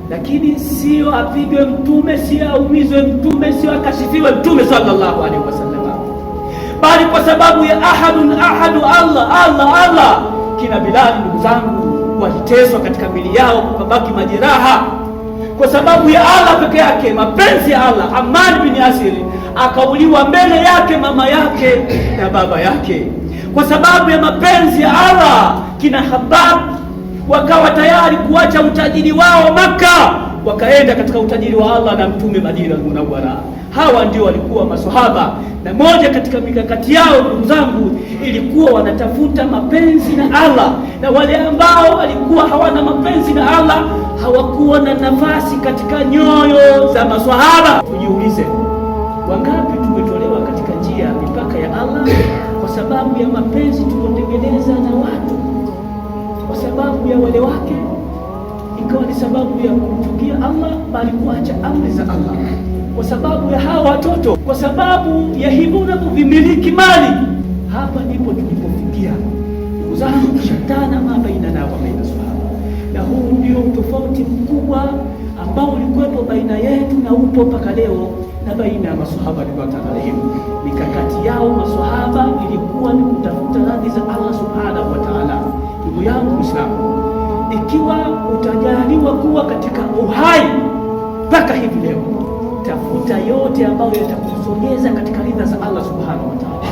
lakini sio apigwe mtume, sio aumizwe mtume, sio akashifiwe mtume sallallahu alaihi wasallam, bali kwa sababu ya ahadun ahadu, Allah. Kina Bilali, ndugu zangu, waliteswa katika mili yao kubaki majeraha kwa sababu ya Allah peke yake, mapenzi ya Allah. Ammar bin Yasir akauliwa mbele yake mama yake na baba yake kwa sababu ya mapenzi ya Allah. Kina Habab wakawa tayari kuacha utajiri wao Makka, wakaenda katika utajiri wa Allah na mtume Madina Munawwara. Hawa ndio walikuwa maswahaba, na moja katika mikakati yao, ndugu zangu, ilikuwa wanatafuta mapenzi na Allah, na wale ambao walikuwa hawana mapenzi na Allah hawakuwa na nafasi katika nyoyo za maswahaba. Tujiulize, wangapi tumetolewa katika njia ya mipaka ya Allah kwa sababu ya mapenzi tuliotengeneza na watu, kwa sababu ya wale wake ikawa ni sababu ya kumchukia Allah, bali kuacha amri za Allah, kwa sababu ya hawa watoto, kwa sababu ya hivyo unavyovimiliki mali. Hapa ndipo tulipofikia, ndugu zangu. Shatana ma bainana wa baina sahaba, na huu ndio tofauti mkubwa ambao ulikuwepo baina yetu na upo mpaka leo na baina ya maswahaba radhiallahu anhum. Mikakati yao maswahaba ilikuwa ni kutafuta radhi za Allah subhanahu wa ta'ala. Ndugu yangu Muislamu, ikiwa utajaliwa kuwa katika uhai mpaka hivi leo, tafuta yote ambayo yatakusogeza katika ridha za Allah subhanahu wa ta'ala.